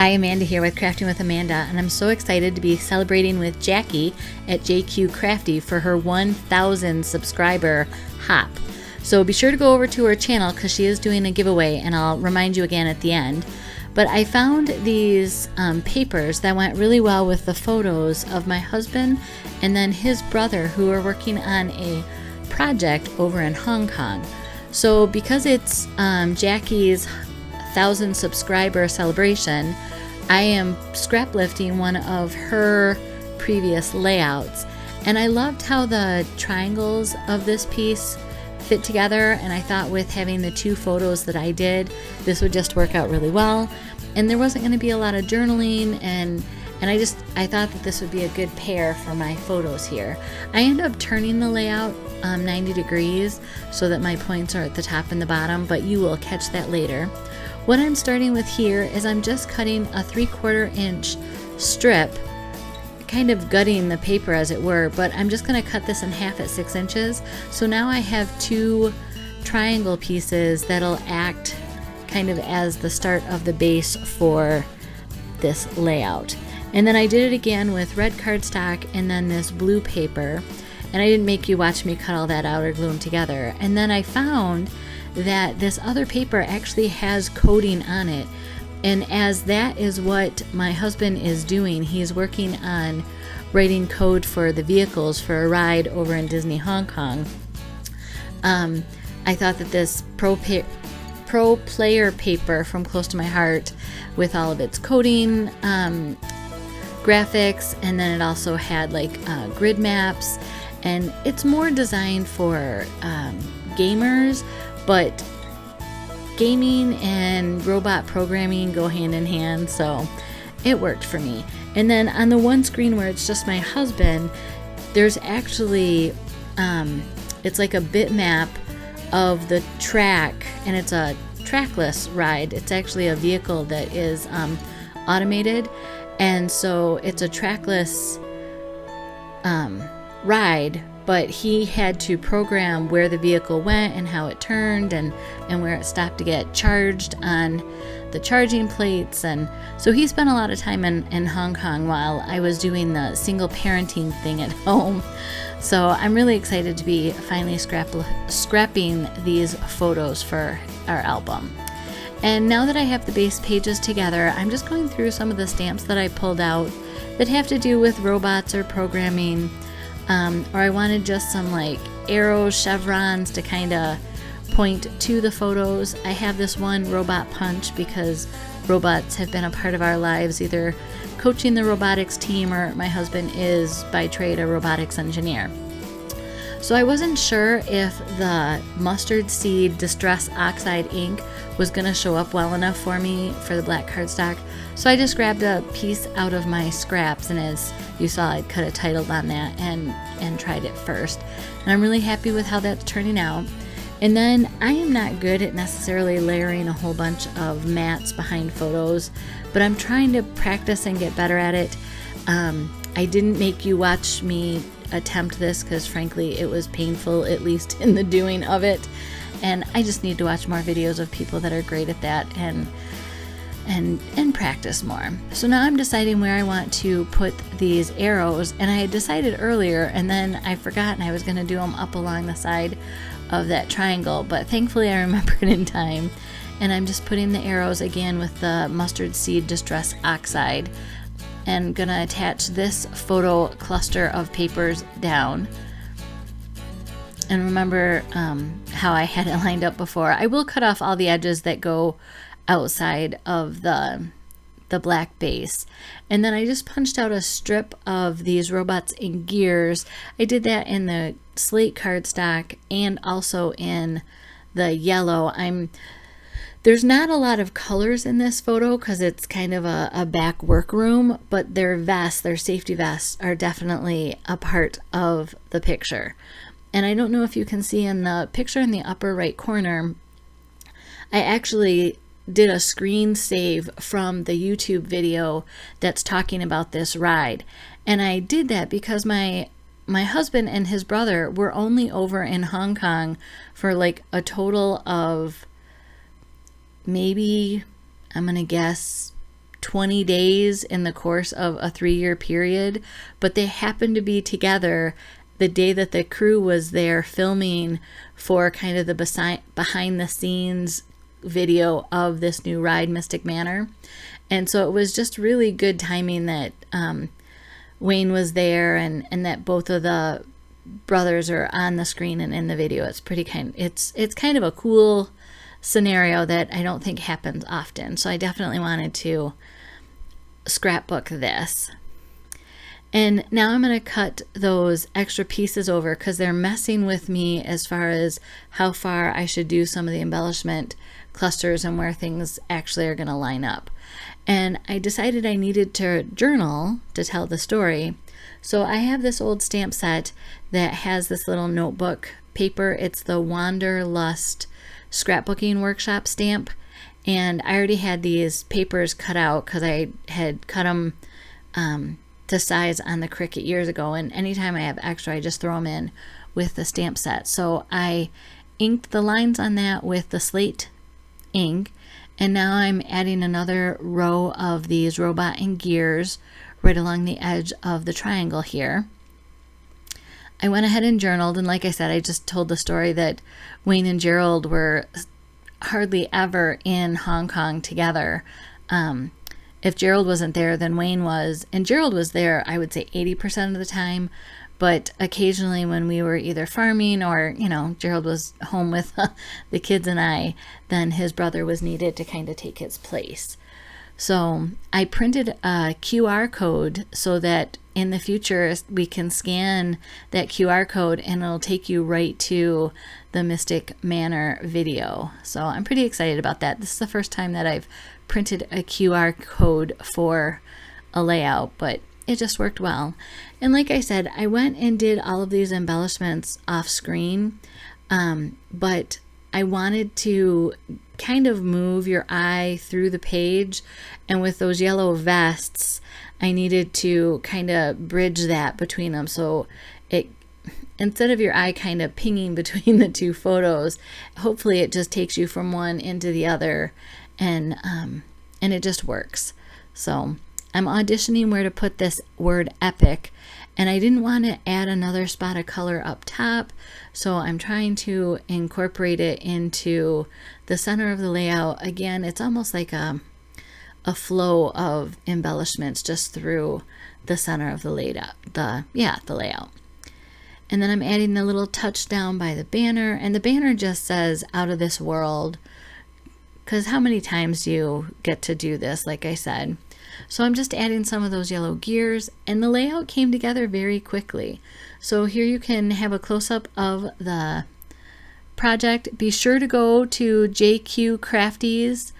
Hi, Amanda here with Crafting with Amanda, and I'm so excited to be celebrating with Jacqie at JQCrafty for her 1,000 subscriber hop. So be sure to go over to her channel because she is doing a giveaway, and I'll remind you again at the end. But I found these papers that went really well with the photos of my husband and then his brother, who are working on a project over in Hong Kong. So because it's Jacqie's 1,000 subscriber celebration, I am scrap lifting one of her previous layouts, and I loved how the triangles of this piece fit together, and I thought with having the two photos that I did, this would just work out really well, and there wasn't going to be a lot of journaling, and I thought that this would be a good pair for my photos here. I end up turning the layout 90 degrees so that my points are at the top and the bottom, but you will catch that later. What I'm starting with here is I'm just cutting a 3/4 inch strip, kind of gutting the paper as it were, but I'm just going to cut this in half at 6 inches. So now I have two triangle pieces that'll act kind of as the start of the base for this layout. And then I did it again with red cardstock and then this blue paper, and I didn't make you watch me cut all that out or glue them together. And then I found that this other paper actually has coating on it, and as that is what my husband is doing, he's working on writing code for the vehicles for a ride over in Disney Hong Kong. I thought that this Pro Player paper from Close to My Heart, with all of its coding, graphics, and then it also had like grid maps, and it's more designed for gamers, but gaming and robot programming go hand in hand, so it worked for me. And then on the one screen where it's just my husband, there's actually it's like a bitmap of the track, and it's a trackless ride. It's actually a vehicle that is automated, and so it's a trackless ride, but he had to program where the vehicle went and how it turned and where it stopped to get charged on the charging plates. And so he spent a lot of time in Hong Kong while I was doing the single parenting thing at home. So I'm really excited to be finally scrapping these photos for our album. And now that I have the base pages together, I'm just going through some of the stamps that I pulled out that have to do with robots or programming. Or I wanted just some like arrows, chevrons to kind of point to the photos. I have this one robot punch because robots have been a part of our lives, either coaching the robotics team or my husband is by trade a robotics engineer. So I wasn't sure if the mustard seed distress oxide ink was going to show up well enough for me for the black cardstock. So I just grabbed a piece out of my scraps, and as you saw, I'd cut a title on that and tried it first. And I'm really happy with how that's turning out. And then I am not good at necessarily layering a whole bunch of mats behind photos, but I'm trying to practice and get better at it. I didn't make you watch me attempt this because frankly it was painful, at least in the doing of it, and I just need to watch more videos of people that are great at that and practice more. So now I'm deciding where I want to put these arrows, and I had decided earlier and then I forgot, and I was going to do them up along the side of that triangle, but thankfully I remembered in time, and I'm just putting the arrows again with the mustard seed distress oxide, and gonna attach this photo cluster of papers down. And remember how I had it lined up before. I will cut off all the edges that go outside of the black base. And then I just punched out a strip of these robots in gears. I did that in the slate cardstock and also in the yellow. There's not a lot of colors in this photo because it's kind of a back workroom, but their vests, their safety vests, are definitely a part of the picture. And I don't know if you can see in the picture in the upper right corner, I actually did a screen save from the YouTube video that's talking about this ride. And I did that because my husband and his brother were only over in Hong Kong for like a total of maybe, I'm gonna guess, 20 days in the course of a 3-year period, but they happened to be together the day that the crew was there filming for kind of the behind the scenes video of this new ride, Mystic Manor. And so it was just really good timing that Wayne was there, and that both of the brothers are on the screen and in the video. It's it's kind of a cool scenario that I don't think happens often. So I definitely wanted to scrapbook this. And now I'm going to cut those extra pieces over because they're messing with me as far as how far I should do some of the embellishment clusters and where things actually are going to line up. And I decided I needed to journal to tell the story. So I have this old stamp set that has this little notebook paper. It's the Wanderlust Scrapbooking Workshop stamp. And I already had these papers cut out because I had cut them to size on the Cricut years ago. And anytime I have extra, I just throw them in with the stamp set. So I inked the lines on that with the slate ink. And now I'm adding another row of these robot and gears right along the edge of the triangle here. I went ahead and journaled, and like I said, I just told the story that Wayne and Gerald were hardly ever in Hong Kong together. If Gerald wasn't there, then Wayne was, and Gerald was there, I would say 80% of the time, but occasionally when we were either farming or, Gerald was home with the kids and I, then his brother was needed to kind of take his place. So I printed a QR code so that in the future we can scan that QR code and it'll take you right to the Mystic Manor video. So I'm pretty excited about that. This is the first time that I've printed a QR code for a layout, but it just worked well. And like I said, I went and did all of these embellishments off screen, but I wanted to kind of move your eye through the page, and with those yellow vests I needed to kind of bridge that between them, so it, instead of your eye kind of pinging between the two photos, hopefully it just takes you from one into the other, and it just works. So I'm auditioning where to put this word epic, and I didn't want to add another spot of color up top, so I'm trying to incorporate it into the center of the layout. Again, it's almost like a flow of embellishments just through the center of the layout, the layout. And then I'm adding the little touch down by the banner, and the banner just says "out of this world," because how many times do you get to do this, like I said. So I'm just adding some of those yellow gears, and the layout came together very quickly. So here you can have a close-up of the project. Be sure to go to JQCrafty's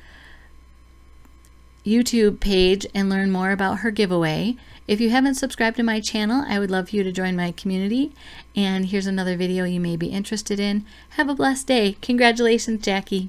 YouTube page and learn more about her giveaway. If you haven't subscribed to my channel, I would love for you to join my community. And here's another video you may be interested in. Have a blessed day. Congratulations, Jacqie.